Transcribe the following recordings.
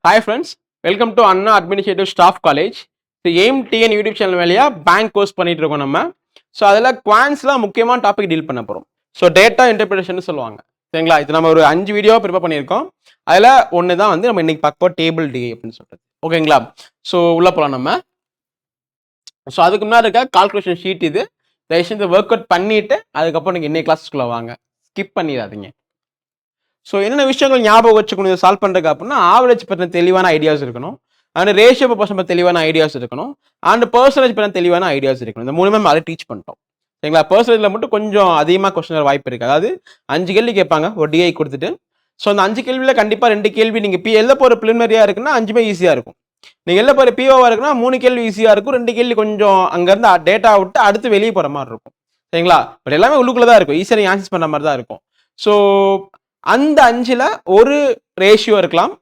Hi friends, welcome to Anna Administrative Staff College. So aim TN YouTube channel வழியா bank course பண்ணிட்டு இருக்கோம் நம்ம. So அதில் குவான்ஸ்லாம் முக்கியமான டாபிக் டீல் பண்ண போகிறோம். ஸோ டேட்டா இன்டர்பிரேஷன் சொல்லுவாங்க சரிங்களா. இது நம்ம ஒரு 5 வீடியோ ப்ரிப்பேர் பண்ணியிருக்கோம். அதில் ஒன்று தான் வந்து நம்ம இன்னைக்கு பார்க்க டேபிள் டி அப்படின்னு சொல்கிறது ஓகேங்களா. ஸோ உள்ளே போகலாம் நம்ம. ஸோ அதுக்கு முன்னாடி இருக்க கால்குலேஷன் ஷீட் இது தயவுசெய்து இந்த ஒர்க் அவுட் பண்ணிவிட்டு அதுக்கப்புறம் நீங்கள் இன்னைக்கு கிளாஸஸ்க்குள்ளே வாங்க, ஸ்கிப் பண்ணிடாதீங்க. ஸோ என்னென்ன விஷயங்கள் ஞாபகம் வச்சுக்கணும் இதை சால்வ் பண்ணுறதுக்கு அப்படின்னா ஆவரேஜ் பற்றின தெளிவான ஐடியாஸ் இருக்கணும், அண்ட் ரேஷியோ பர்சன் தெளிவான ஐடியாஸ் இருக்கணும், அண்ட் பர்சன்டேஜ் பற்றின தெளிவான ஐடியாஸ் இருக்கணும். இந்த மூணுமே அதை டீச் பண்ணிட்டோம் சரிங்களா. பர்சன்டேஜில் மட்டும் கொஞ்சம் அதிகமாக கொஸ்டின் வாய்ப்பு இருக்குது. அதாவது 5 கேள்வி கேட்பாங்க ஒரு டிஐ கொடுத்துட்டு. ஸோ அந்த 5 கேள்வியில் கண்டிப்பாக 2 கேள்வி நீங்கள் எழுத போகிற ப்ரிலிமினரியாக இருக்குன்னா 5மே ஈஸியாக இருக்கும். நீங்கள் எழுத போகிற பிஓவாக இருக்குன்னா 3 கேள்வி ஈஸியாக இருக்கும், 2 கேள்வி கொஞ்சம் அங்கேருந்து டேட்டா விட்டு அடுத்து வெளியே போகிற மாதிரி இருக்கும் சரிங்களா. பட் எல்லாமே உள்ளுக்குள்ளே தான் இருக்கும், ஈஸியாக நீங்கள் ஆன்சர் பண்ணுற மாதிரி தான் இருக்கும். ஸோ அந்த 5ல் ஒரு ரேஷியோ இருக்கலாம்,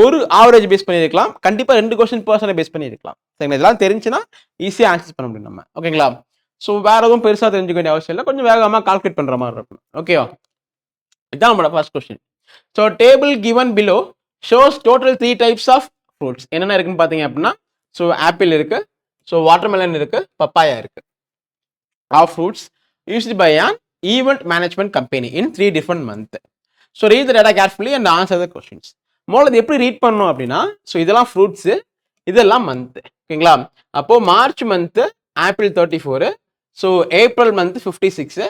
ஒரு ஆவரேஜ் பேஸ் பண்ணியிருக்கலாம், கண்டிப்பாக 2 கொஸ்டின் பர்சனை பேஸ் பண்ணியிருக்கலாம் சரிங்களா. இதெல்லாம் தெரிஞ்சுன்னா ஈஸியாக ஆன்சர் பண்ண முடியும் நம்ம ஓகேங்களா. ஸோ வேற எதுவும் பெருசாக தெரிஞ்சுக்க வேண்டிய அவசியம் இல்லை, கொஞ்சம் வேகமாக கால்குலேட் பண்ணுற மாதிரி இருக்கும் ஓகேவா. இதுதான் நம்மளோட first question. So table given below shows total 3 types of fruits. என்னென்ன இருக்குன்னு பார்த்தீங்க அப்படின்னா, ஸோ ஆப்பிள் இருக்கு, ஸோ வாட்டர்மெலன் இருக்கு, பப்பாயா இருக்கு. Of fruits used by an event management company in 3 different months. So read the data carefully and answer the questions. முதல்ல இது எப்படி ரீட் பண்ணணும் அப்படின்னா, ஸோ இதெல்லாம் ஃப்ரூட்ஸு, இதெல்லாம் மந்த்து ஓகேங்களா. அப்போது March month apple 34, so April month 56,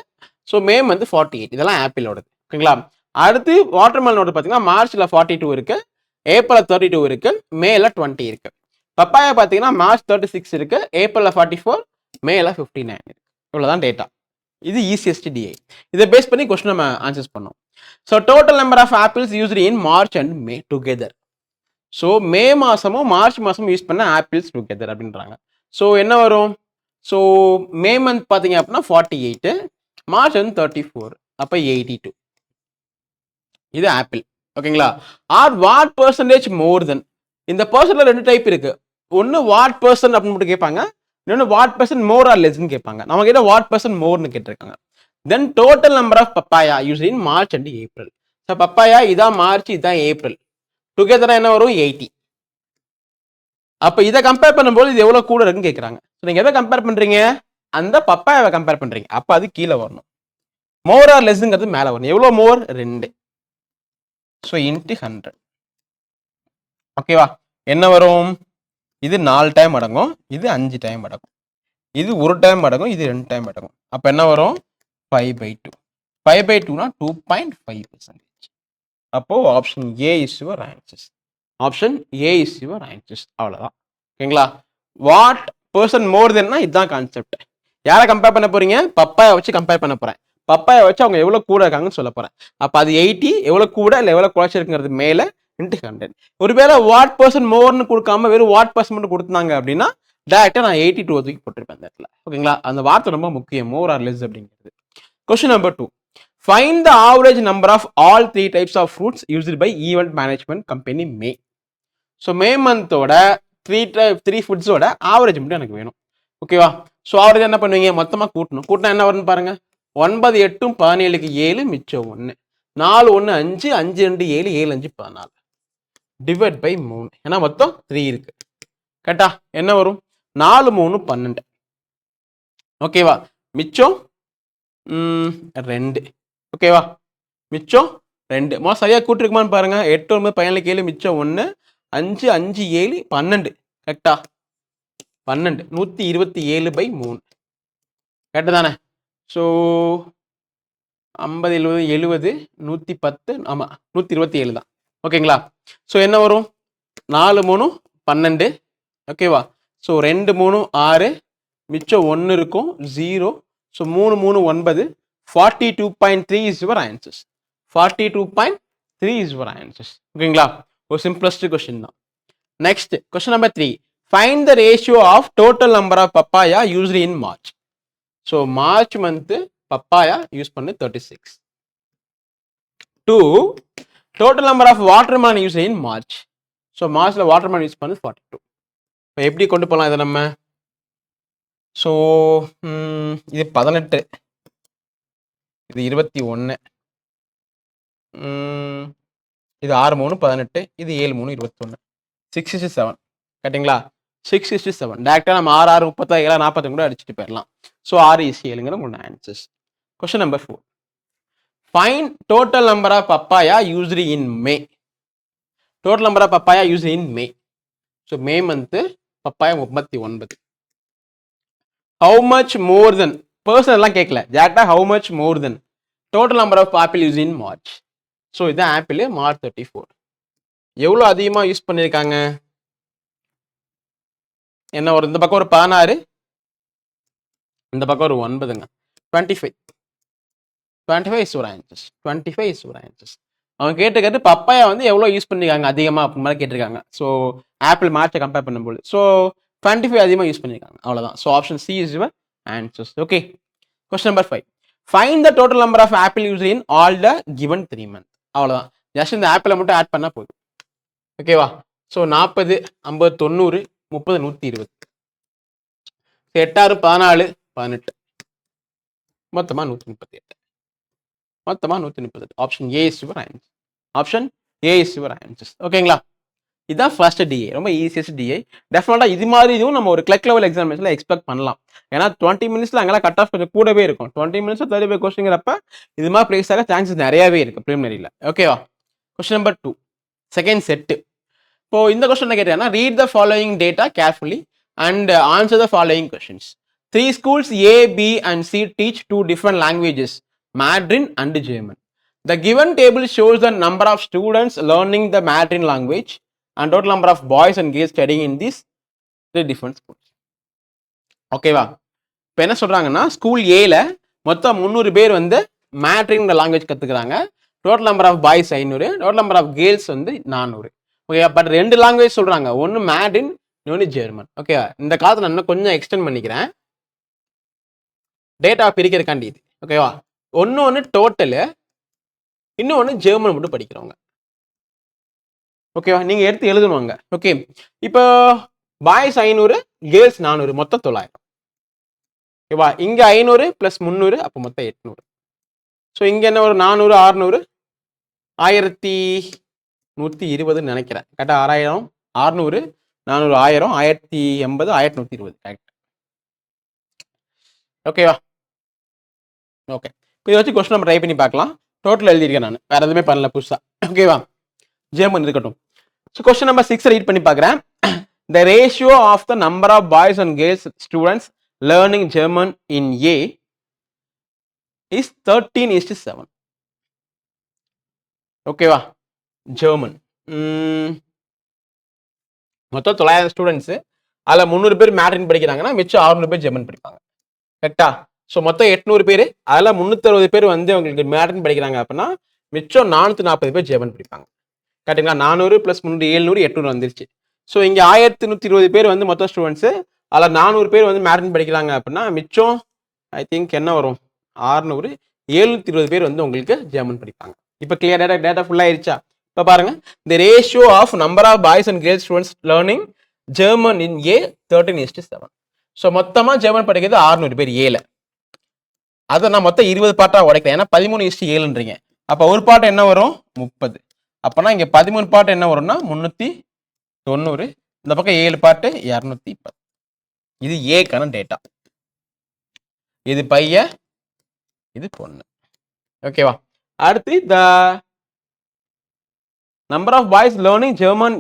so May month 48. இதெல்லாம் ஆப்பிளோடது ஓகேங்களா. அடுத்து வாட்டர்மெலனோட பார்த்தீங்கன்னா மார்ச்சில் 42 இருக்கு, ஏப்ரல் 32 இருக்கு, மேல 20 இருக்கு. பப்பாயா பார்த்தீங்கன்னா மார்ச் 36 இருக்கு, ஏப்ரலில் 44, மேல 59 இருக்கு. இவ்வளோதான் டேட்டா. இது ஈஸியஸ்ட் டிஐ. இதை பேஸ் பண்ணி கொஸ்டின் நம்ம ஆன்சர்ஸ் பண்ணோம். So total number of apples used in March and May together. So May மாதமும் மார்ச் மாதமும் யூஸ் பண்ண ஆப்பிள்ஸ் டுகெதர் அப்படின்றாங்க. ஸோ என்ன வரும், ஸோ மே மந்த் பார்த்தீங்க அப்படின்னா 48, மார்ச் வந்து 34, அப்போ 82. இது ஆப்பிள் ஓகேங்களா. ஆர் வாட் பர்சன்டேஜ் மோர் தென். இந்த பர்சன்ட்ல 2 டைப் இருக்கு. ஒன்று வாட் பர்சன்ட் அப்படின்னு மட்டும் கேட்பாங்க, இன்னொன்று வாட் பர்சன்ட் மோர் ஆர் லெஸ்ன்னு கேட்பாங்க. நம்ம கிட்ட வாட் பர்சன்ட் மோர்னு கேட்டிருக்காங்க. Then total number of papaya use in March and April. So papaya இதான் மார்ச், இதான் ஏப்ரல், டுகெதரா என்ன வரும் 80. அப்போ இதை கம்பேர் பண்ணும்போது இது எவ்வளோ கூட இருக்குன்னு கேட்குறாங்க. ஸோ நீங்கள் எதை கம்பேர் பண்ணுறீங்க, அந்த பப்பாயாவை கம்பேர் பண்ணுறீங்க, அப்போ அது கீழே வரணும். மோர் ஆர் லெஸ்ங்கிறது மேலே வரணும். எவ்வளோ மோர் 2, ஸோ இன்ட்டு 100 ஓகேவா. என்ன வரும், இது 4 டைம் அடங்கும், இது 5 டைம் அடங்கும், இது 1 டைம் அடங்கும், இது 2 டைம் அடங்கும். அப்போ என்ன வரும் 5/2. 5/2னா 2.5%. அப்போ option A is your answer. Option A is your answer. அவ்வளோதான் ஓகேங்களா. வாட் பர்சன் மோர் தென்னா இதுதான் கான்செப்ட். யாரை கம்பேர் பண்ண போறீங்க, பப்பாயை வச்சு கம்பேர் பண்ண போறேன். பப்பாயை வச்சு அவங்க எவ்வளோ கூட இருக்காங்கன்னு சொல்ல போறேன். அப்போ அது 80 எவ்வளோ கூட இல்லை எவ்வளோ குறைச்சிருக்குங்கிறது மேலே இன்ட்டு 100. ஒருவேளை வாட் பர்சன் மோர்னு கொடுக்காம வெறும் வாட் பர்சன் மட்டும் கொடுத்தாங்க அப்படின்னா டேரக்டா நான் 82 தூக்கி போட்டிருப்பேன் அந்த இடத்துல ஓகேங்களா. அந்த வார்த்தை ரொம்ப முக்கியம், மோர் ஆர் லெஸ் அப்படிங்கிறது. Question number 2. Find the average number of all 3 types of fruits used by event management company May. So May month ஓட 3 foods ஓட ஆவரேஜ் மட்டும் எனக்கு வேணும் ஓகேவா. ஸோ ஆவரேஜ் என்ன பண்ணுவீங்க, மொத்தமாக கூட்டணும். கூட்டினா என்ன வரும்னு பாருங்க, 9 8 17க்கு 7 மிச்சம் 1, 4 1 5, 5 2 7, 7 5 14, டிவைட் பை 3. ஏன்னா மொத்தம் 3 இருக்கு கரெக்டா. என்ன வரும் 4 3 12 ஓகேவா. மிச்சம் 2 ஓகேவா. மிச்சம் 2 மொதல் சரியாக கூட்டிருக்குமான்னு பாருங்க. 8 9 17 7 மிச்சம் 1, 5 5 7 12 கரெக்டா. 12 127/3 கரெக்டு தானே. ஸோ 50 70 70 110, ஆமாம் 127 தான் ஓகேங்களா. ஸோ என்ன வரும் 4 3 12 ஓகேவா. ஸோ 2 3 6, மிச்சம் 1 இருக்கும் 0, so 3 3 9, 42.3 is your answers. 42.3 is your answers ஓகேங்களா. ஒரு சிம்பிளஸ்ட் கொஸ்டின் தான். Next question number 3. Find the ratio of total number of papaya used in March. So March month papaya use பண்ணு 36. 2. Total number of watermelon use in March. So மார்ச்சில் watermelon use பண்ணு 42. இப்போ எப்படி கொண்டு போகலாம் இதை நம்ம, ஸோ இது 18, இது 21, இது 6 3 18, இது 7 3 21. 6:7 கரெக்டுங்களா? 6:7 டேரக்டாக நம்ம 6 6 37 40 கூட அடிச்சுட்டு போயிடலாம். ஸோ 6:7 உங்களோட answers. Question number 4. Find total number of papaya used in May. Total number of papaya used in May. So May month papaya 39. How much more than percent எல்லாம் கேட்கல, டேரக்டா how much more than total number of apple use in March. So இதுதான் apple March 34. எவ்வளோ அதிகமாக use பண்ணியிருக்காங்க? என்ன ஒரு இந்த பக்கம் ஒரு 16, இந்த பக்கம் ஒரு 9ங்க. 25. 25 இஸ் ஒரு ஆன்சர்ஸ். 25 இஸ் ஒரு ஆன்சர்ஸ். அவங்க கேட்டு பப்பாயா வந்து எவ்வளோ யூஸ் பண்ணியிருக்காங்க அதிகமாக அப்படி மாதிரி கேட்டிருக்காங்க. ஸோ ஆப்பிள் மார்ச்சை கம்பேர் பண்ணும்போது ஸோ 25 அதிகமாக யூஸ் பண்ணியிருக்காங்க, அவ்வளோதான். So option C is your answers. Okay. Question number 5. Find the total number of apple use in all the given 3 months. அவ்வளோதான். ஜஸ்ட் இந்த ஆப்பிளை மட்டும் ஆட் பண்ணால் போதும். ஓகேவா? ஸோ 40, 50, 90, 30, 120, 8, 14, 18, மொத்தமாக 138. மொத்தமாக 138. Option A is your answer. Option A is your answers. ஓகேங்களா? இதுதான் ஃபர்ஸ்ட் டிஏ, ரொம்ப ஈஸியஸ்ட் டிஏ. டெஃபினட்டாக இது மாதிரி இதுவும் நம்ம ஒரு கிளக் லெவல் எக்ஸாமினேஷனில் எக்ஸ்பெக்ட் பண்ணலாம். ஏன்னா 20 minutesல அங்கெல்லாம் கட் ஆஃப் கொஞ்சம் கூடவே இருக்கும். 20 minutes 35 கொஸ்டிங்கிறப்ப இது மாதிரி பிளேஸ் ஆக சான்சஸ் நிறையவே இருக்கு ப்ரிலிமினரியில். ஓகேவா? Question number 2, second set. இப்போ இந்த கொஸ்டின் கேட்டீங்கன்னா, read the following data carefully and answer the following questions. 3 schools A, B and C teach 2 different languages, Mandarin and German. The given table shows the number of students learning the Mandarin language and total number of boys and girls studying in these 3 different schools. ஓகேவா? இப்போ என்ன சொல்றாங்கன்னா, school ஏல மொத்தம் 300 பேர் வந்து mandarin language கத்துக்கிறாங்க. Total number of boys 500, total number of girls வந்து 400. ஓகே, பட் 2 லாங்குவேஜ் சொல்றாங்க, ஒன்று மேட்ரின், இன்னொன்று ஜெர்மன். ஓகேவா? இந்த காலத்தில் நான் கொஞ்சம் எக்ஸ்டெண்ட் பண்ணிக்கிறேன் டேட்டா பிரிக்கிறதுக்காண்டி இது. ஓகேவா? ஒன்று டோட்டலு, இன்னொன்று ஜெர்மன் மட்டும் படிக்கிறவங்க. ஓகேவா? நீங்க எடுத்து எழுதணுங்க. ஓகே, இப்போ பாய்ஸ் 500, கேர்ள்ஸ் 400, மொத்தம் 900. ஓகேவா? இங்க 500 + 300, அப்போ மொத்தம் 800. ஸோ இங்க என்ன ஒரு 400, 600, 1120 நினைக்கிறேன். கரெக்டா? 6000, 600, 400, 1000, 1080, 1120. கரெக்ட். ஓகேவா? ஓகே, இப்போ இதை வச்சு கொஸ்டின் நம்ம ட்ரை பண்ணி பார்க்கலாம். டோட்டல் எழுதியிருக்கேன் நான், வேற எதுவுமே பண்ணல புதுசா. ஓகேவா? ஜெர்மன் இருக்கட்டும். ஸோ கொஸ்டின் நம்பர் 6 ரீட் பண்ணி பார்க்குறேன். The ratio of the number of boys and girls students learning German in A is 13:7. ஓகேவா? ஜெர்மன் மொத்தம் 900 ஸ்டூடெண்ட்ஸ், அதில் 300 பேர் மேட்ரின் படிக்கிறாங்கன்னா மிச்சம் 600 பேர் ஜெர்மன் படிப்பாங்க. கரெக்டா? ஸோ மொத்தம் 800 பேர், அதில் 360 பேர் வந்து அவங்களுக்கு மேட்ரின் படிக்கிறாங்க அப்படின்னா மிச்சம் 440 பேர் ஜெர்மன் படிப்பாங்க. கரெக்டுங்களா? 400 + 300 700, 800 வந்துருச்சு. ஸோ இங்கே 1120 பேர் வந்து மொத்தம் ஸ்டூடெண்ட்ஸு, அதில் 400 பேர் வந்து மேட்ரின் படிக்கிறாங்க அப்படின்னா மிச்சம் ஐ திங்க் என்ன வரும், 600, 720 பேர் வந்து உங்களுக்கு ஜெர்மன் படிப்பாங்க. இப்போ கிளியர் டேட்டா ஃபுல்லாக ஆயிடுச்சா? இப்போ பாருங்க, the ratio of number of boys and girls students learning German in A 13:7. So மொத்தமாக ஜெர்மன் படிக்கிறது 600 பேர் ஏல. அதை நான் மொத்தம் 20 பார்ட்டாக உடைக்கிறேன், ஏன்னா 13:7ன்றீங்க. அப்போ ஒரு பாட்டு என்ன வரும், 30. அப்போனா இங்கே 13 பாட்டு என்ன வரும்னா 390. இந்த பக்கம் 7 பாட்டு 210. இது ஏக்கான டேட்டா. இது பையன், இது பொண்ணு. ஓகேவா? அடுத்து the number of boys learning German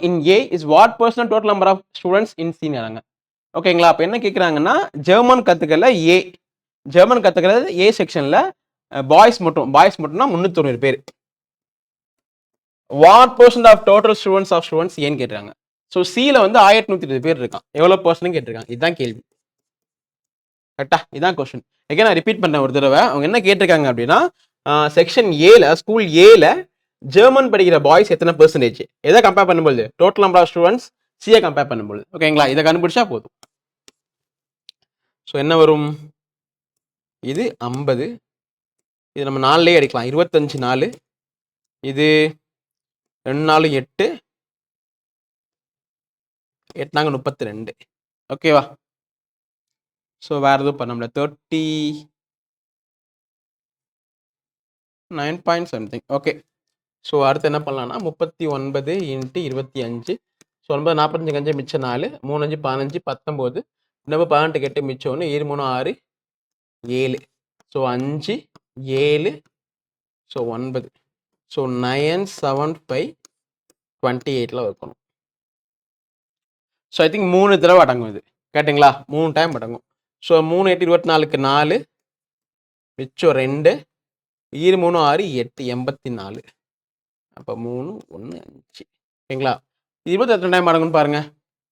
in A is what percent total number of students in சீனியராங்க. ஓகேங்களா? அப்போ என்ன கேட்குறாங்கன்னா, ஜெர்மன் கத்துக்கிறது ஏ செக்ஷன்ல பாய்ஸ் மட்டும்னா 390 பேர். What percent of total students ஏன்னு கேட்டுருக்காங்க. ஸோ சில வந்து 1120 பேர் இருக்கான், எவ்வளோ பர்சன்ட் கேட்டிருக்காங்க. இதுதான் கேள்வி. கரெக்டா? இதான் கொஸ்டின். எங்கே நான் ரிப்பீட் பண்ணேன் ஒரு தடவை. அவங்க என்ன கேட்டிருக்காங்க அப்படின்னா, செக்ஷன் ஏல, ஸ்கூல் ஏல ஜெர்மன் படிக்கிற பாய்ஸ் எத்தனை பெர்சன்டேஜ், எதை கம்பேர் பண்ணும்போது டோட்டல் நம்பர் ஆஃப் ஸ்டூடெண்ட்ஸ் சியை கம்பேர் பண்ணும்போது. ஓகேங்களா? இதை கண்டுபிடிச்சா போதும். ஸோ என்ன வரும், இது 50, இது நம்ம 4லேயே அடிக்கலாம், 25 4, இது 2 4 8, 8 நாங்க 32. ஓகேவா? ஸோ வேற எதுவும் பண்ண முடியாது. 39 பாயிண்ட் சம்திங். ஓகே, ஸோ அடுத்து என்ன பண்ணலாம்னா 39 இன்ட்டு 25. ஸோ 9 45 கஞ்சி மிச்சம் 4 3 5 15 19 நம்ம 18 கெட்டு மிச்சம் 1 7 3 6 7. So 5 7 so 9. ஸோ 9 7 5 28 வைக்கணும். ஸோ ஐ திங்க் 3 தடவை அடங்கும் இது கேட்டிங்களா, 3 டைம் அடங்கும். ஸோ 3 8 24க்கு 4 மிச்சம் 2 7 3 6 8 84. அப்போ 3 1 5 ஓகேங்களா. 28 டைம் அடங்குன்னு பாருங்க.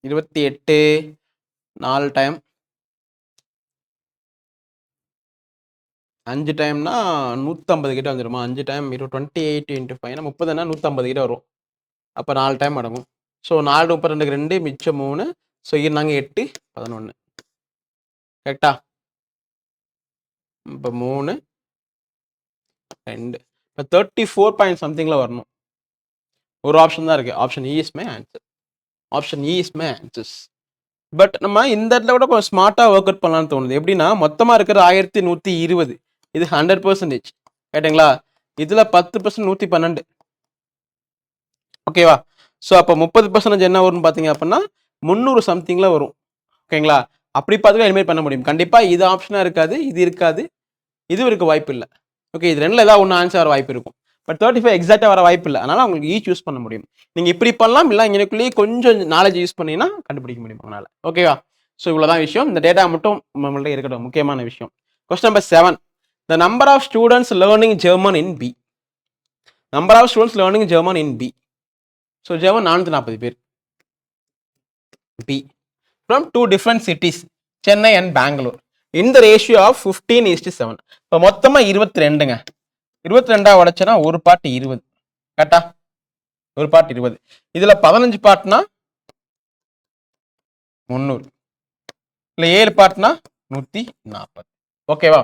28 4 டைம் 5 டைம்னா 150 கிட்ட வந்துடுமா. 5 டைம் 28 இன்ட்டு 5 30னா 150 கிட்ட வரும். அப்போ 4 டைம் அடங்கும். ஸோ 4 32க்கு 2 மிச்சம் 3. ஸோ இருந்தாங்க 8 11 கரெக்டா. இப்போ 3 2 இப்போ 34 பாயிண்ட் சம்திங்கில் வரணும். ஒரு ஆப்ஷன் தான் இருக்குது. Option E is my answer. Option E is my answers. But நம்ம இந்த இடத்துல கூட கொஞ்சம் ஸ்மார்ட்டாக ஒர்க் அவுட் பண்ணலான்னு தோணுது. எப்படின்னா மொத்தமாக இருக்கிற 1120 இது 100% கேட்டுங்களா. இதில் 10% 112 ஓகேவா. ஸோ அப்போ 30% என்ன வரும்னு பார்த்தீங்க அப்படின்னா 300 சம்திங்கில் வரும் ஓகேங்களா. அப்படி பார்த்துக்க இனிமேல் பண்ண முடியும். கண்டிப்பாக இது ஆப்ஷனாக இருக்காது, இது இருக்காது, இதுவும் இருக்க வாய்ப்பு இல்லை. ஓகே, இது ரெண்டில் ஏதாவது ஒன்று ஆன்சர் வர வாய்ப்பு இருக்கும். பட் 35 எக்ஸாக்டாக வர வாய்ப்பு இல்லை. அதனால் உங்களுக்கு சூஸ் பண்ண முடியும். நீங்கள் இப்படி பண்ணலாம், இல்லை எனக்குள்ளேயே கொஞ்சம் நாலேஜ் யூஸ் பண்ணிங்கன்னா கண்டுபிடிக்க முடியும் உங்களால். ஓகேவா. ஸோ இவ்வளோதான் விஷயம். இந்த டேட்டா மட்டும் நம்மள்ட்ட இருக்கட்டும். முக்கியமான விஷயம். Question number 7. The number of students learning German in B. Number of students learning German in B. So German 440 பேர். B from 2 different cities Chennai and Bangalore. இந்த ரேஷியோ ஆஃப் 15:7. இப்போ மொத்தமாக 22ங்க. 22 உடைச்சனா ஒரு பார்ட் 20 கரெக்டா. ஒரு பார்ட் 20. இதுல 15 பார்ட்னா 300, இல்ல 7 பார்ட்னா 140. ஓகேவா.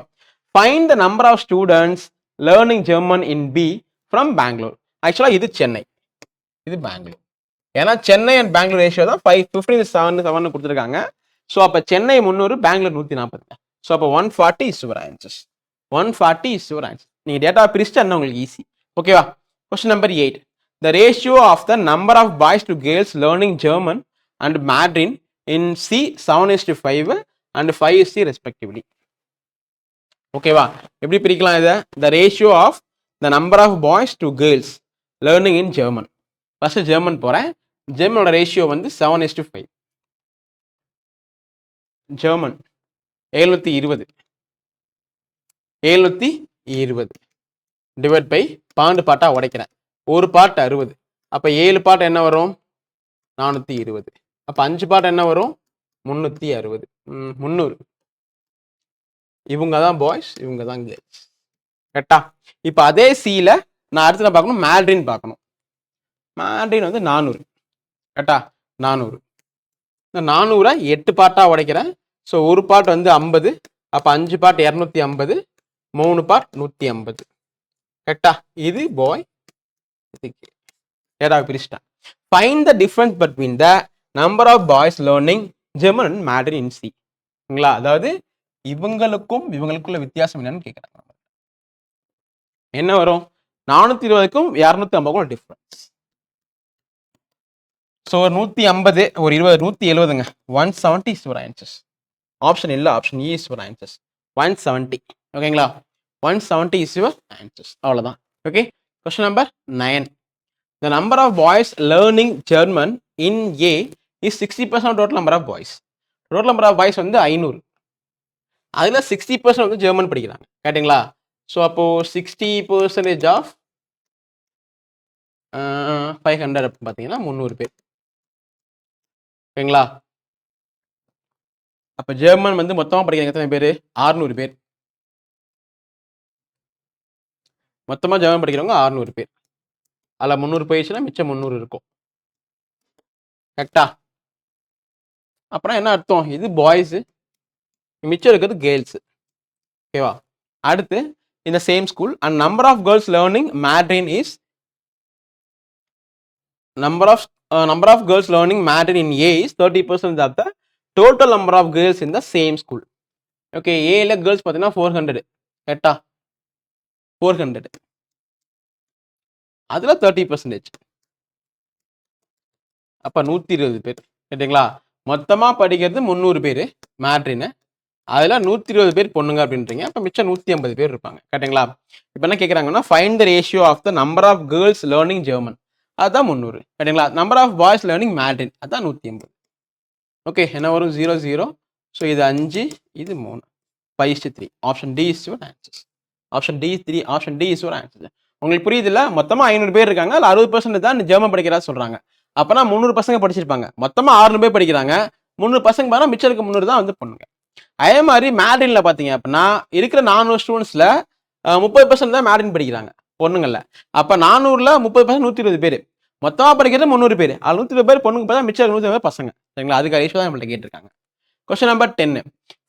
Find the number of students learning German in B from Bangalore. ஆக்சுவலா இது சென்னை, இது பெங்களூர். ஏன்னா சென்னை அண்ட் பெங்களூர் ரேஷியோ தான் 15:7 கொடுத்துருக்காங்க. ஸோ அப்போ சென்னை 300, பெங்களூர் 140. ஸோ அப்போ 140 is your answers. 140 is your answer. நீங்கள் டேட்டா பிரிச்சுட்டு என்ன உங்களுக்கு ஈஸி. ஓகேவா. Question number 8. The ratio of the number of boys to girls learning German and Mandarin in C 7:5 and 5:3 respectively. ஓகேவா. எப்படி பிரிக்கலாம் இதை? The ratio of the number of boys to girls learning in German. First German போகிறேன். ஜெர்மனோட ratio வந்து 7:5. German 720 divide by 12 பார்ட்டா உடைக்கிறேன். ஒரு பார்ட் 60. அப்போ 7 பார்ட் என்ன வரும்? 420. அப்போ 5 பார்ட் என்ன வரும்? 360. 300. இவங்க தான் பாய்ஸ், இவங்க தான் கேர்ள்ஸ் கரெக்டா. இப்போ அதே சியில் நான் அடுத்து நான் பார்க்கணும் மேண்ட்ரின் பார்க்கணும். மேண்ட்ரின் வந்து 400 கரெக்டா. 400. இந்த 400 8 பார்ட்டாக உடைக்கிறேன். ஸோ ஒரு பார்ட் வந்து 50. அப்போ 5 பார்ட் 250, 3 பார்ட் 150 கரெக்டா. இது பாய், இது ஏதாவது பிரிச்சுட்டேன். Find the difference between the number of boys learning German and Mandarin in C. ஓகேங்களா. அதாவது இவங்களுக்கும் இவங்களுக்குள்ள வித்தியாசம் என்னன்னு கேட்குறாங்க. என்ன வரும்? 420க்கும் 250க்கும் டிஃபரன்ஸ். ஸோ 150 ஒரு 20 170ங்க. 170 இஸ் யுவர் ஆன்சர்ஸ். ஆப்ஷன் இல்லை, option E is your answers. 170 ஓகேங்களா. 170 இஸ் யுவர் ஆன்சர்ஸ். அவ்வளோதான். Okay. Question number 9. The number of boys learning German in A is 60% of total number of boys. Total number of boys வந்து 500. அதில் 60% வந்து German படிக்கிறாங்க கேட்டிங்களா. So அப்போது 60% of 500 அப்படின்னு பார்த்தீங்கன்னா 300 பேர் ஓகேங்களா. அப்போ ஜெர்மன் வந்து மொத்தமாக படிக்கிறாங்க எத்தனை பேர்? 600 பேர். மொத்தமாக ஜெர்மன் படிக்கிறவங்க 600 பேர். அதில் 300 போயிடுச்சுன்னா மிச்சம் 300 இருக்கும் கரெக்டா. அப்புறம் என்ன அர்த்தம்? இது பாய்ஸு, மிச்சம் இருக்கிறது கேர்ள்ஸு ஓகேவா. அடுத்து இந்த same school and number of girls learning mandarin is number of girls learning Mandarin in A is 30% of the total number of girls in the same school. Okay, A ல girls பார்த்தீங்கன்னா 400 கரெக்டா. 400 அதில் 30%. அப்போ 120 பேர் கேட்டிங்களா? மொத்தமாக படிக்கிறது 300 பேர் மேட்ரின்னு, அதில் 120 பேர் பொண்ணுங்க அப்படின்றீங்க. அப்போ மிச்சம் 150 பேர் இருப்பாங்க கரெக்டுங்களா? இப்போ என்ன கேட்குறாங்கன்னா find the ratio of the number of girls learning German, அதுதான் 300 கரெக்டுங்களா? Number of boys learning mandarin, அதுதான் 150. ஓகே, என்ன வரும்? 0 0. ஸோ இது 5, இது 3, 5:3. Option D is your answer. Option D is your answer. உங்களுக்கு புரியுது இல்லை? மொத்தமாக 500 பேர் இருக்காங்க, அதில் 60% தான் ஜெர்மன் படிக்கிறா சொல்கிறாங்க. அப்போனா 300 பசங்க படிச்சிருப்பாங்க. மொத்தமாக 600 பேர் படிக்கிறாங்க, 300 பசங்க பார்த்தா மிச்சம் இருக்க 300 தான் வந்து பொண்ணுங்க. அதே மாதிரி மேட்ரின்ல பார்த்தீங்க அப்படின்னா இருக்கிற 400 ஸ்டூடெண்ட்ஸில் 30% தான் மேட்ரின் படிக்கிறாங்க பொண்ணுங்களில். அப்போ 400ல் 30% 120 பேர், மொத்தமாக படிக்கிறது 300 பேர், அது 120 பேர் பொண்ணுங்க பார்த்தா மிச்சம் 120 பேர் பசங்க. சரிங்களா? அதுக்கு ரேஷியோ தான் நம்மள்ட்ட கேட்டிருக்காங்க. Question number 10.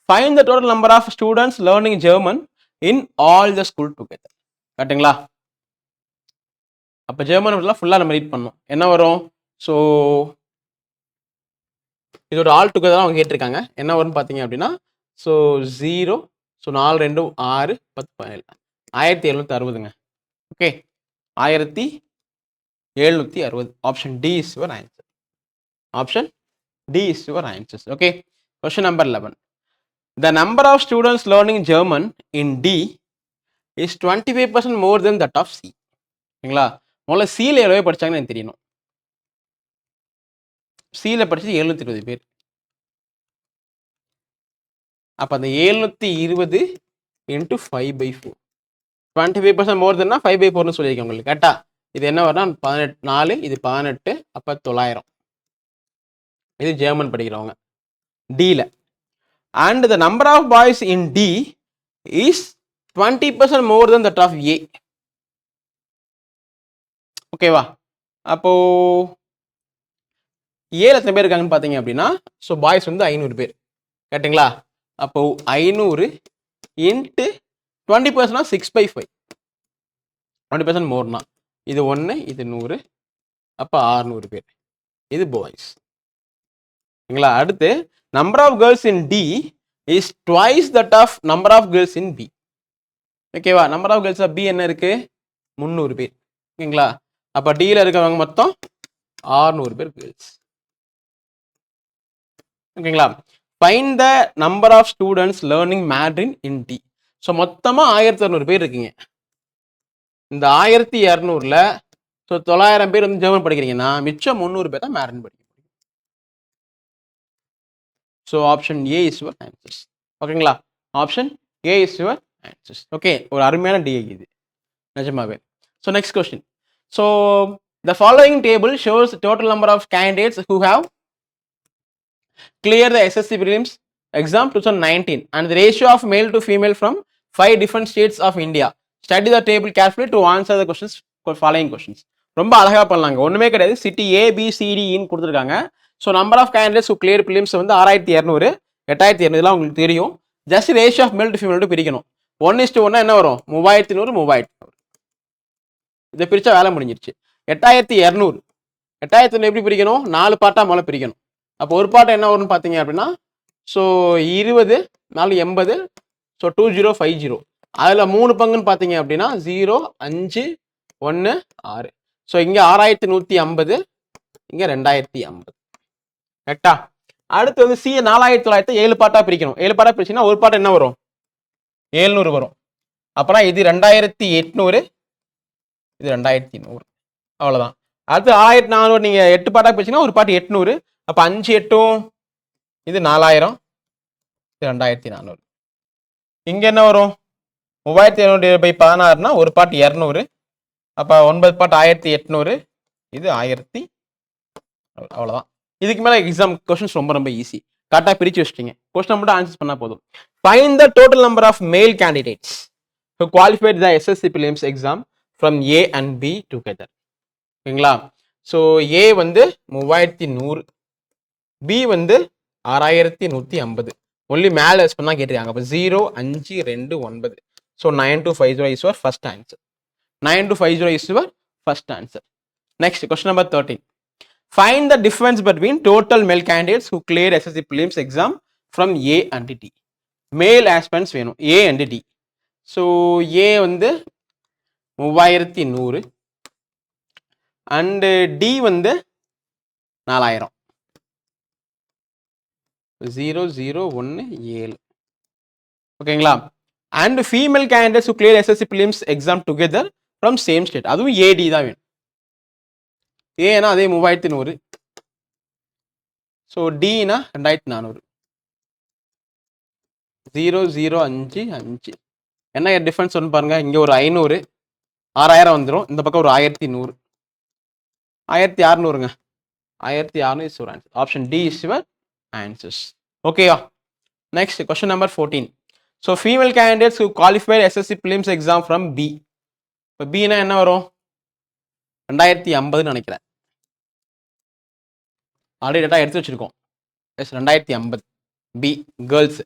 Find the total number of students learning German in all the school together. கரெக்டுங்களா? அப்போ ஜெர்மன் ஃபுல்லாக நம்ம ரீட் பண்ணணும். என்ன வரும்? ஸோ இதோட ஆல் டுகெதர் அவங்க கேட்டிருக்காங்க. என்ன வரும்னு பார்த்தீங்க அப்படின்னா ஸோ 0, ஸோ 4 2 6 10 17, 1760ங்க. Okay, 1760. Option D is your answer. Option D is your answer. Okay, question number 11. The number of students learning German in D is 25% more than that of C. ஓகேங்களா? முதல்ல சியில் எவ்வளோ படித்தாங்கன்னு எனக்கு தெரியணும். சியில் படிச்சது 720 பேர். அப்போ அந்த 720 இன்ட்டு 5/4, 25% மோர் தென்னா 5/4ன்னு சொல்லியிருக்கேன் உங்களுக்கு. கரெக்டா? இது என்ன வரும்னா 4, இது 18, அப்போ 900. இது ஜெர்மன் படிக்கிறவங்க டியில். And the number of boys in D is 20% more than that of A. ஓகேவா? அப்போ ஏல எத்தனை பேர் இருக்காங்கன்னு பார்த்தீங்க அப்படின்னா ஸோ பாய்ஸ் வந்து 500 பேர். கரெக்டுங்களா? அப்போ 500 இன்ட்டு 20%னா 6/5, 20% மோர்னா இது 1, இது 100, அப்போ 600 பேர். இது பாய்ஸ். ஓகேங்களா? அடுத்து number of girls in D is twice that of number of girls in B. ஓகேவா? நம்பர் ஆஃப் கேர்ள்ஸ் பி என்ன இருக்கு? 300 பேர். ஓகேங்களா? அப்போ டியில் இருக்கிறவங்க மொத்தம் 600 பேர் கேர்ள்ஸ். ஓகேங்களா? Find the number of students learning Mandarin in D. So மொத்தமாக 1600 பேர் இருக்கீங்க. இந்த 1200ல் ஸோ 900 பேர் வந்து ஜெர்மன் படிக்கிறீங்கன்னா மிச்சம் 300 பேர் தான் மேட்ரின் படிக்கிறீங்க. So option A is your answers. ஓகேங்களா? Option A is your answers. Okay, ஒரு அருமையான டிஐ இது நிஜமாவே. So next question. So the following table shows total number of candidates who have clear the SSC prelims exam 2019 and the ratio of male to female from 5 different states of India. Study the table carefully to answer the questions following questions. ரொம்ப அழகா பண்ணலாங்க, ஒண்ணுமே கிடையாது. City ABCDன்னு கொடுத்துருக்காங்க. So number of candidates who clear prelims வந்து 6200, 8200 இதெல்லாம் உங்களுக்கு தெரியும். Just ratio of male to female பிரிக்கணும். 1:1 என்ன வரும்? 3100, 3000. இதை பிரிச்சா வேலை முடிஞ்சிருச்சு. 8200, 8200 எப்படி பிரிக்கணும்? 4 பார்ட்டா முதல்ல பிரிக்கணும். அப்போ ஒரு பாட்டு என்ன வரும்னு பார்த்தீங்க அப்படின்னா ஸோ 20, 4 80, ஸோ 2050. அதில் 3 பங்குன்னு பார்த்தீங்க அப்படின்னா 0, 5, 1, 6. ஸோ இங்கே 6150, இங்கே 2050. கரெக்டா? அடுத்து வந்து சி 4900 7 பாட்டாக பிரிக்கணும். 7 பாட்டாக பிரிச்சுன்னா ஒரு பாட்டு என்ன வரும்? 700 வரும். அப்போனா இது 2800, இது 2100. அவ்வளோதான். அடுத்து 1400 நீங்கள் 8 பாட்டாக பிரிச்சுன்னா ஒரு பாட்டு 800. அப்போ 5 8 இது 4000, இது 2400. இங்கே என்ன வரும்? 3200/16னா ஒரு பாட்டு 200. அப்போ 9 பாட்டு 1800, இது 1000. அவ்வளோதான். இதுக்கு மேலே எக்ஸாம் கொஸ்டின்ஸ் ரொம்ப ரொம்ப ஈஸி. கரெக்டாக பிரித்து வச்சுட்டீங்க. கொஸ்டின் மட்டும் ஆன்சர் பண்ணால் போதும். Find the total number of male candidates who qualified the SSC prelims exam from A and B together. ஓகேங்களா? ஸோ ஏ வந்து 3100, பி வந்து 6150. ஒன்லி மேலே எஸ் பண்ணால் கேட்டிருக்காங்க. அப்போ 0, 5, 2, 9. So 9250 is your first answer. 9250 is your first answer. Next, question number 13. Find the difference between total male candidates who cleared SSC prelims exam from A and D. Male aspirants வேணும் A and D. So ஏ வந்து 3100, and D வந்து 4000. 0017. ஓகேங்களா? And female candidates who clear SSC prelims exam together from same state. அதுவும் ஏடி தான் வேணும். ஏன்னா அதே 3100. So Tina 2400. 0055. என்ன டிஃபரன்ஸ் ஒன்று பாருங்க, இங்கே ஒரு 500, 6000 வந்துடும், இந்த பக்கம் ஒரு 1100, 1600ங்க. 1600 is your answer. Option D is your answers. ஓகேயா? Next question number 14. So female candidates who qualified SSC prelims exam from B. இப்போ பின்னா என்ன வரும்? 2050 நினைக்கிறேன். ஆல்ரெடி டேட்டா எடுத்து வச்சிருக்கோம். Yes 2050. B girls.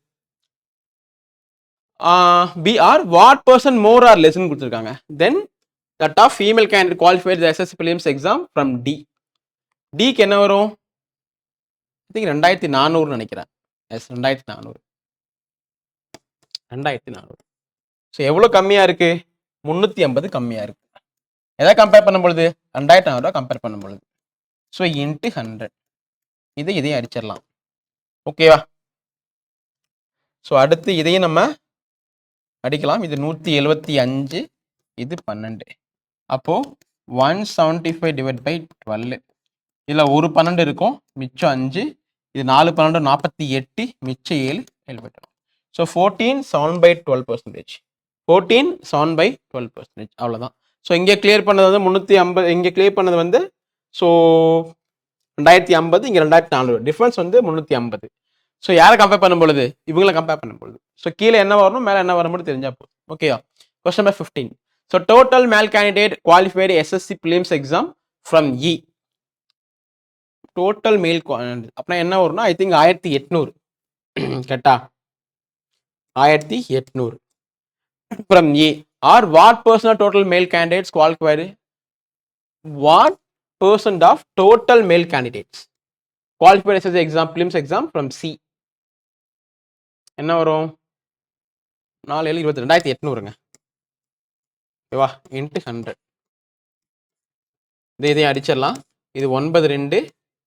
B are what percent more or லெஸ்ன்னு கொடுத்துருக்காங்க. Then that of female candidate qualified SSC prelims exam from D. டிக்கு என்ன வரும்? ஐ திங்க் 2400 நினைக்கிறேன். எஸ் 2400. 2400. ஸோ எவ்வளோ கம்மியாக இருக்கு? 350 கம்மியாக இருக்கு. எதை கம்பேர் பண்ணும்பொழுது? 2400 கம்பேர் பண்ணும்பொழுது. So into 100. இதையும் அடிச்சிடலாம். ஓகேவா? ஸோ அடுத்து இதையும் நம்ம அடிக்கலாம். இது 175, இது 12. அப்போ 175 டிவைட் பை 12. இதில் ஒரு 12 இருக்கும், மிச்சம் 5. இது 4 12 48, மிச்சம் 7 எழுபட்டு. So 14 7 by 12%. 14 7 by 12%. அவ்வளோதான். ஸோ இங்கே கிளியர் பண்ணது வந்து 350, இங்கே கிளியர் பண்ணது வந்து ஸோ 2050, இங்கே 2400. டிஃப்ரென்ஸ் வந்து 350. ஸோ யாரை கம்பேர் பண்ணும்பொழுது? இவங்களை கம்பேர் பண்ணும்பொழுது. ஸோ கீழே என்ன வரணும், மேலே என்ன வரணும் தெரிஞ்சா போதும். ஓகேயா? Question number 15. ஸோ டோட்டல் மேல் candidate qualified SSC prelims exam from E. Total மேல் அப்படின்னா என்ன வரும்னா ஐ திங்க் 1800. கேட்டா 1800 from A. Or what percent of total male candidates qualified? What percent of total male candidates qualified SSC exam prelims exam from C? என்ன வரும்? 4 7 22 2800ங்க. ஓகேவா? Into 100. இதையும் அடிச்சிடலாம். இது 9 2,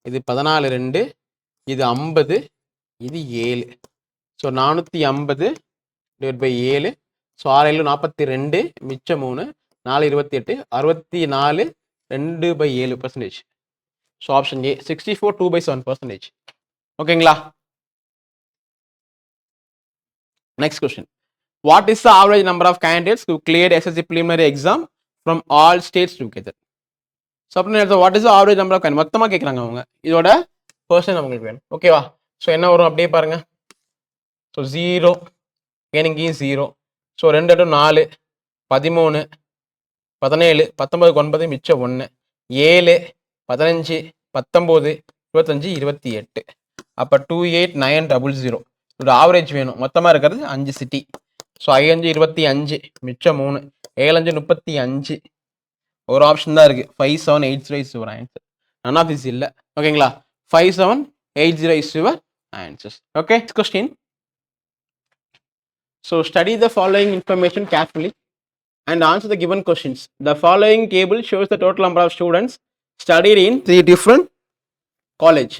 இது 14 2, இது 50, இது 7. So 450 divide by 7. ஸோ 6 7 42, மிச்சம் 3, 4 28, 64, 2/7%. So option A 64 2/7%. ஓகேங்களா? Next question. What is the average number of candidates who cleared SSC preliminary exam from all states together? So அப்படின்னு what is the average number of candidate மொத்தமாக கேட்குறாங்க அவங்க. இதோட percent அவங்களுக்கு வேணும். ஓகேவா? ஸோ என்ன வரும் அப்படியே பாருங்க. ஸோ 0 இங்கேயும் 0. ஸோ 2 2 4, 13 17 19 9, மிச்சம் 1, 7 15 19 25 28. அப்போ 28900. இதோட ஆவரேஜ் வேணும். மொத்தமாக இருக்கிறது 5 சிட்டி. ஸோ 5 25, மிச்சம் 3, 7 35. ஒரு ஆப்ஷன் தான் இருக்குது. 5780 is your answer. none of this இல்லை. ஓகேங்களா? 5780 is your answers. Okay, next question. So study the following information carefully and answer the given questions. The following table shows the total number of students studied in 3 different college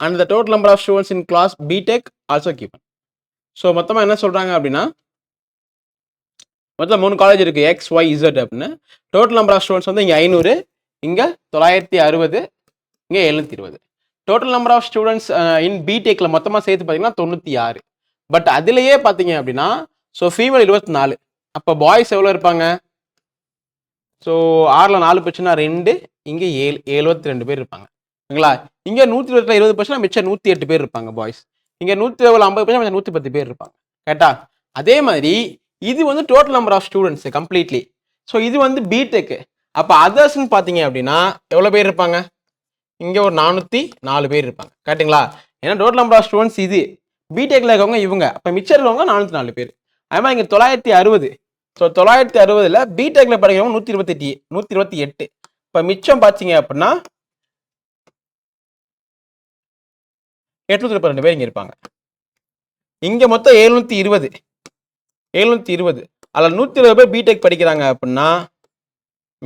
and the total number of students in class BTech also given. So மொத்தமாக என்ன சொல்கிறாங்க அப்படின்னா, மொத்தம் 3 college இருக்குது, XYZ அப்படின்னு. Total number of students வந்து இங்கே 500, இங்கே 960, இங்கே 720. Total number of students in பிடெக்கில் மொத்தமாக சேர்த்து பார்த்தீங்கன்னா 96. பட் அதுலேயே பார்த்தீங்க அப்படின்னா ஸோ ஃபீமேல் 24. அப்போ பாய்ஸ் எவ்வளோ இருப்பாங்க? ஸோ 6ல் 4 போச்சுன்னா 2, இங்கே 7 72 பேர் இருப்பாங்க. ஓகேங்களா? இங்கே 120 20 போச்சுன்னா மிச்சம் 108 பேர் இருப்பாங்க பாய்ஸ். இங்கே 150 போச்சுன்னா மிச்சம் 110 பேர் இருப்பாங்க. கரெக்டா? அதே மாதிரி இது வந்து total number of students completely. So இது வந்து பிடெக். அப்போ அதர்ஸ்ன்னு பார்த்தீங்க அப்படின்னா எவ்வளோ பேர் இருப்பாங்க? இங்கே ஒரு 404 பேர் இருப்பாங்க. கரெக்டுங்களா? ஏன்னா டோட்டல் நம்பர் ஆஃப் ஸ்டூடெண்ட்ஸ் இது, பிடெக்ல இருக்கவங்க இவங்க, அப்போ மிச்சம் இருக்கவங்க 404 பேர். அதே மாதிரி இங்கே 960. ஸோ 960ல் பிடெக்ல படிக்கிறவங்க 128. இப்போ மிச்சம் பார்த்தீங்க அப்படின்னா 832 பேர் இங்கே இருப்பாங்க. இங்கே மொத்தம் 720. அதில் 120 பேர் பிடெக் படிக்கிறாங்க அப்படின்னா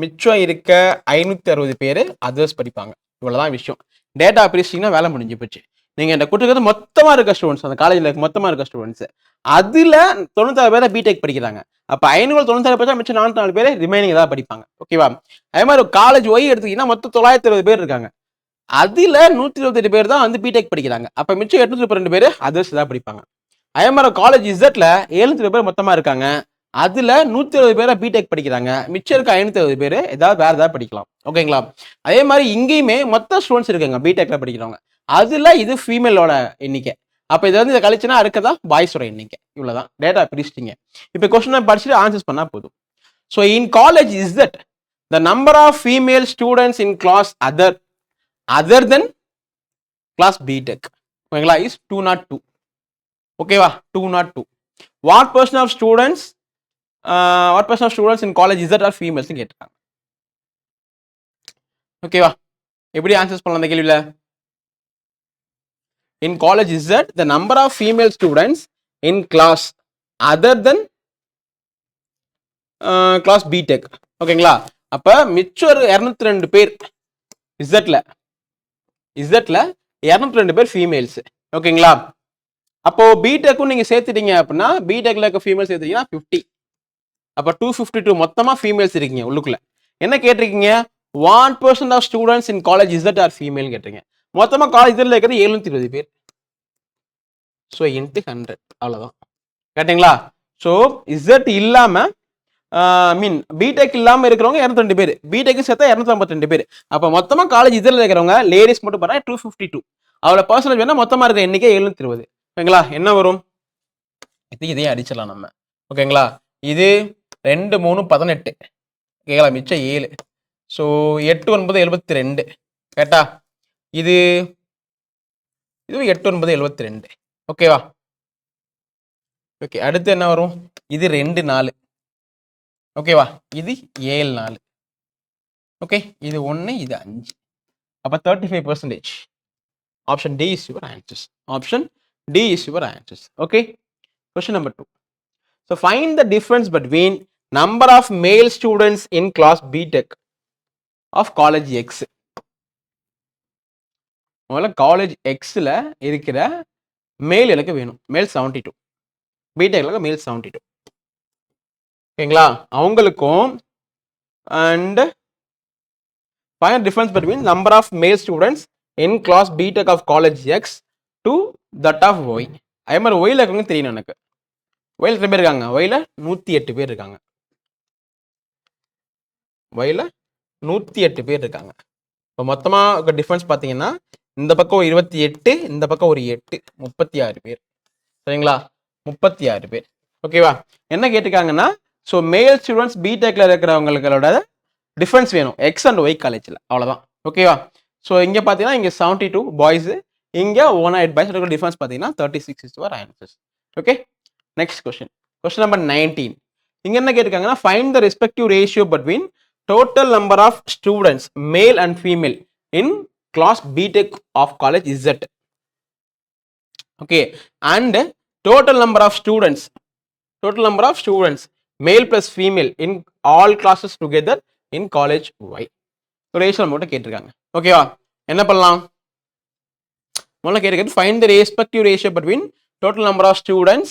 மிச்சம் இருக்க 560 பேர் அதர்ஸ் படிப்பாங்க. இவ்வளவுதான் விஷயம். டேட்டா பிரிச்சிங்கன்னா வேலை முடிஞ்சு போச்சு. நீங்க இந்த கூட்டுக்கிறது மொத்தமா இருக்க ஸ்டூடெண்ட்ஸ், அந்த காலேஜ்ல மொத்தமா இருக்க ஸ்டூடெண்ட்ஸ், அதுல 96 பேர் பிடெக் படிக்கிறாங்க. அப்ப 596 பேர் மிச்சம் 44 பேர் ரிமைனிங் ஏதாவது படிப்பாங்க. ஓகேவா? அதே மாதிரி காலேஜ் ஒய் எடுத்தீங்கன்னா மொத்தம் 960 பேர் இருக்காங்க. அதுல 128 பேர் தான் வந்து பிடெக் படிக்கிறாங்க. அப்ப மிச்சம் 832 பேர் அதர்ஸ் தான் படிப்பாங்க. அதே மாதிரி காலேஜ் இசட்ல 700 பேர் மொத்தமா இருக்காங்க. அதுல 120 பேரை பிடெக் படிக்கிறாங்க. மிச்சம் இருக்க 560 பேர் ஏதாவது வேற ஏதாவது படிக்கலாம். ஓகேங்களா? அதே மாதிரி இங்கேயுமே மொத்த ஸ்டூடெண்ட்ஸ் இருக்காங்க பிடெக்ல படிக்கிறவங்க. அதுல இது ஃபீமேலோட எண்ணிக்கை. அப்ப இது வந்து இதை கழிச்சுனா இருக்கதா பாய்ஸோட எண்ணிக்கை. இவ்வளவுதான் டேட்டா பிரிச்சிட்டீங்க. இப்ப கொஸ்டின் படிச்சுட்டு ஆன்சர்ஸ் பண்ணா போதும். So in college is that the number of female students in class other than class BTech, ஓகேங்களா, இஸ் 202. ஓகேவா? 202. What percent of students in college Z are females கேட்டிருக்காங்க. ஓகேவா? எப்படி ஆன்சர்ஸ் பண்ணலாம் அந்த கேள்வியில? In college Z the number of female students in class other than class B.Tech. ஓகேங்களா? அப்ப மிச்சம் 202 பேர் இசட்ல 202 பேர் ஃபீமேல்ஸ். ஓகேங்களா? அப்போ பிடெக்கும் நீங்க சேர்த்துட்டீங்க அப்படின்னா பிடெக்ல இருக்க ஃபீமேல்ஸ் சேர்த்துட்டீங்கன்னா 50. அப்ப 252 மொத்தமா ஃபீமேல்ஸ் இருக்கீங்க உள்ளுக்குள்ள. என்ன கேட்டிருக்கீங்க? 1% of students in college Z are female கேட்டிருக்கீங்க. மொத்தமா காலேஜ் இதில் இருக்கிறது 720 பேர். ஸோ இன்ட்டு 100 அவ்வளோதான். கேட்டிங்களா? ஸோ இசட் இல்லாம மீன் பிடெக் இல்லாம இருக்கிறவங்க 202 பேர், பிடெக் சேர்த்தா 252 பேர். அப்ப மொத்தமா காலேஜ் இதில் இருக்கிறவங்க லேடிஸ் மட்டும் பார்த்தா 252. அவ்வளோ பர்சன்டேஜ் வேணா மொத்தமா இருக்கிற எண்ணிக்கை 720. ஓகேங்களா? என்ன வரும்? இதையும் அடிச்சிடலாம் நம்ம. ஓகேங்களா? இது 2 3 18. ஓகேங்களா? மிச்சம் 7. ஸோ 8 9 72. கேட்டா இது 8 9 72. ஓகேவா? ஓகே, அடுத்து என்ன வரும்? இது 2 4. ஓகேவா? இது 7 4. ஓகே, இது 1, இது 5. அப்ப 35%. Option D is your answers. Option D is your answers. Okay, question number 2. So find the difference between number of male students in class B.Tech of college X. முதல்ல காலேஜ் எக்ஸ்ல இருக்கிற மேல் எனக்கு வேணும். மேல் 72, பிடெக்ல மேல் 72. ஓகேங்களா? அவங்களுக்கும் and find the difference between number of male students in class B.Tech of college X to that of Y. அதே மாதிரி ஒயில இருக்கவங்க தெரியணும் எனக்கு. ஒயில எத்தனை பேர் இருக்காங்க? ஒயில 108 பேர் இருக்காங்க. ஒயில 108 பேர் இருக்காங்க. இப்போ மொத்தமா டிஃபரன்ஸ் பார்த்தீங்கன்னா இந்த பக்கம் 28, இந்த பக்கம் ஒரு 8, 36 பேர். சரிங்களா? 36 பேர். ஓகேவா? என்ன கேட்டிருக்காங்கன்னா, ஸோ மேல் ஸ்டூடெண்ட்ஸ் பிடெக்ல இருக்கிறவங்களோட டிஃபரன்ஸ் வேணும் எக்ஸ் அண்ட் ஒய் காலேஜில். அவ்வளோதான். ஓகேவா? ஸோ இங்கே பார்த்தீங்கன்னா இங்கே 72 பாய்ஸ், இங்கே 108 பாய்ஸ். டிஃபரன்ஸ் பார்த்தீங்கன்னா 36 is your answers. Okay, next question number 19. இங்கே என்ன கேட்டிருக்காங்கன்னா, find the respective ratio between total number of students male and female in class B.Tech of college Z. Okay, and total number of students male plus female in all classes together in college Y. Ratio மட்டும் கேட்டிருக்காங்க. ஓகேவா? என்ன பண்ணலாம்? முதல்ல கேட்டிருக்கிறது find the respective ratio between total number of students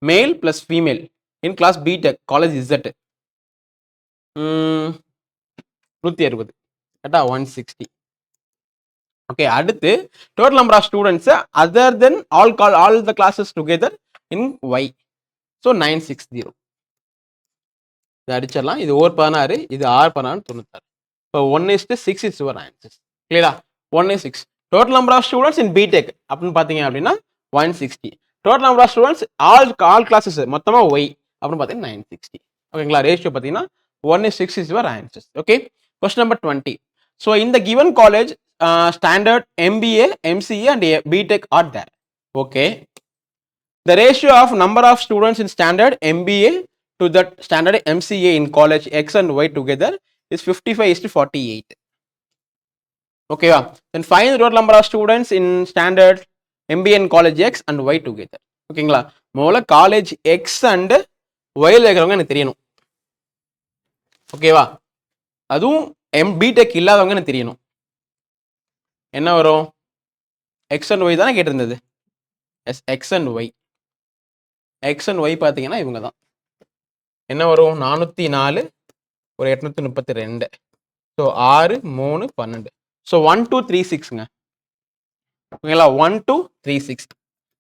male plus female in class B.Tech college Z. 160 கரெக்டா? 160. Okay, அடுத்து total number of students other than all the classes together in Y. So 960. இது அடிச்சிடலாம். இது 16, இது 6 96. இப்போ 1:6 is your answers. கிளியரா? 1:6. Total number of students in BTech அப்படின்னு பார்த்தீங்க அப்படின்னா 160. Total number of students all classes மொத்தமாக ஒய் அப்படின்னு பார்த்தீங்கன்னா 960. ஓகேங்களா? ரேஷியோ பார்த்தீங்கன்னா 1:6 is your answers. Okay, question number 20. So in the given college, standard MBA, MCA and B.Tech are there. Okay, the ratio of number of students in standard MBA to that standard MCA in college X and Y together is 55:48. Okay, then find the total number of students in standard MBA in college X and Y together. ஓகேங்களா? முதல்ல college X and Y இருக்கிறவங்க எனக்கு தெரியணும். ஓகேவா? அதுவும் BTech இல்லாதவங்க எனக்கு தெரியணும். என்ன வரும்? எக்ஸ் அண்ட் ஒய் தானே கேட்டிருந்தது. Yes, X and Y. X and Y பார்த்தீங்கன்னா இவங்க தான். என்ன வரும்? 404 ஒரு 832. ஸோ 6 3 12. ஸோ 1 2 3 6ங்க. ஓகேங்களா? 1 2 3 6.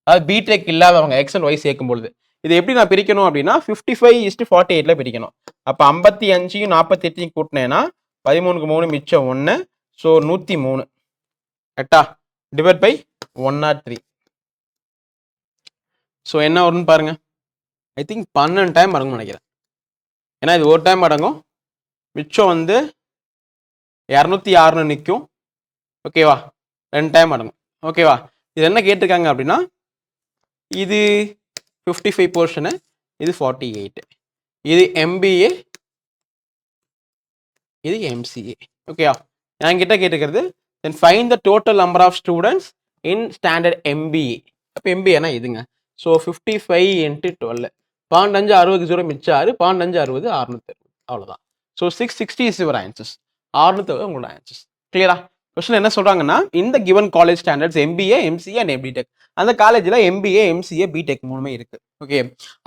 அதாவது பிடெக் இல்லாதவங்க எக்ஸ் அண்ட் ஒய் சேர்க்கும் பொழுது இது எப்படி நான் பிரிக்கணும் அப்படின்னா 55:48 பிரிக்கணும். அப்போ 55 48 கூட்டினேன்னா 13க்கு 3 மிச்சம் 1. ஸோ 103 கரெக்டா? Divide by 103. ஸோ என்ன வரும்னு பாருங்க. ஐ திங்க் 12 டைம் அடங்கும்னு நினைக்கிறேன். ஏன்னா இது ஒரு டைம் அடங்கும், மிச்சம் வந்து 206 நிற்கும். ஓகேவா? 2 டைம் அடங்கும். ஓகேவா? இது என்ன கேட்டிருக்காங்க அப்படின்னா இது 55 போர்ஷனு, இது 48. இது எம்பிஏ, இது எம்சிஏ. ஓகேவா? என்கிட்ட கேட்டுக்கிறது then find the total number of students in standard MBA. அப்போ எம்பிஏனா இதுங்க. ஸோ 55 × 12. 12 5 60 மிச்சம் 6, 12 5 60 660. அவ்வளோதான். So 660 is your answers. 660 உங்களோட ஆன்சர்ஸ். கிளியரா? கொஸ்டின் என்ன சொல்றாங்கன்னா இந்த given college standards MBA MCA and BTech. அந்த காலேஜில் எம்பிஏ எம்சிஏ பிடெக் மூணுமே இருக்கு. ஓகே,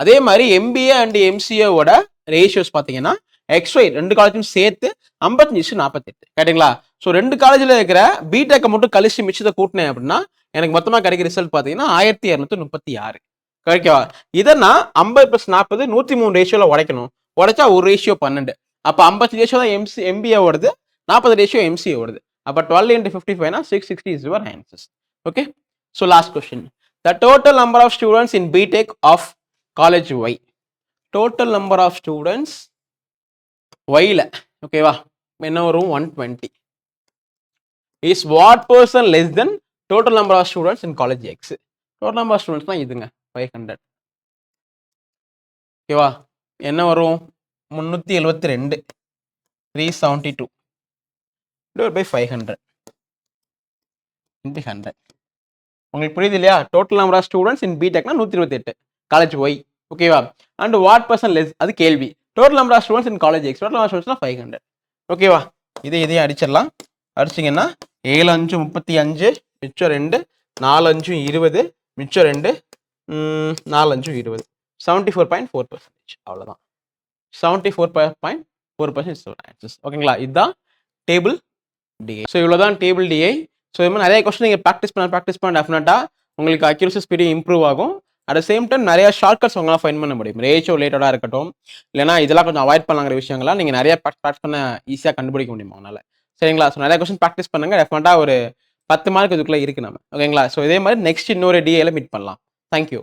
அதே மாதிரி எம்பிஏ அண்ட் எம்சிஏவோட ரேஷியோஸ் பார்த்தீங்கன்னா XY ரெண்டு காலேஜும் சேர்த்து 55:48. கேட்டுங்களா? ஸோ ரெண்டு காலேஜில் இருக்கிற பிடெக்கை மட்டும் கழிச்சு மிச்சத்தை கூட்டினேன் அப்படின்னா எனக்கு மொத்தமாக கிடைக்கிற ரிசல்ட் பார்த்தீங்கன்னா 1236. ஓகேவா? இதை நான் 50+40 103 ரேஷியோவில் உடைக்கணும். உடைச்சா ஒரு ரேஷியோ 12. அப்போ 50 ரேஷியோ தான் எம்பிஏ ஓடுது, 40 ரேஷியோ எம்சிஏ ஓடுது. அப்போ 12 × 55 660 is your answers. Okay, so last question. The total number of students in BTech of college Y. Total number of students Yல ஓகேவா என்ன வரும்? 120. Is what person less than total number of students in college X? Total number of students தான் இதுங்க 500. ஓகேவா? என்ன வரும்? 372 372 divided by 500 into 100. உங்களுக்கு புரியுது இல்லையா? Total number of students in பிடெக்னா 128 காலேஜ் ஒய். ஓகேவா? அண்ட் வாட் பர்சன் லெஸ் அது கேள்வி. Total number of students in college X. Total number of ஸ்டூடெண்ட்ஸ்னா 500. ஓகேவா? இதையும் அடிச்சிடலாம். அடிச்சிங்கன்னா 7 5 35 மிச்சம் 2 4 5 20 மிச்சம் 2 4 5 20 74.4%. அவ்வளோதான். 74.4% ஓகேங்களா? இதுதான் டேபிள் டிஐ. ஸோ இவ்வளோதான் டேபிள் டிஐ. ஸோ இது மாதிரி நிறைய கொஸ்டின் நீங்கள் ப்ராக்டிஸ் பண்ண டெஃபினட்டாக உங்களுக்கு அக்யூரசி ஸ்பீடு இம்ப்ரூவ் ஆகும். அட் சேம் டைம் நிறைய ஷார்ட்கட்ஸ் உங்களால் ஃபைன் பண்ண முடியும். ரேஷியோ ரிலேட்டடாக இருக்கட்டும், இல்லைனா இதெல்லாம் கொஞ்சம் அவாய்ட் பண்ணலாங்கிற விஷயங்கள்லாம் நீங்கள் நிறைய ப்ராக்டிஸ் பண்ண ஈஸியாக கண்டுபிடிக்க முடியும் உங்களால். சரிங்களா? ஸோ நிறைய கொஸ்டின் ப்ராக்டிஸ் பண்ணுங்க. டெஃபினட்டாக ஒரு 10 மார்க் இதுக்குள்ளே இருக்கு நம்ம. ஓகேங்களா? ஸோ இதே மாதிரி நெக்ஸ்ட் இன்னொரு டிஏல மீட் பண்ணலாம். தேங்க்யூ.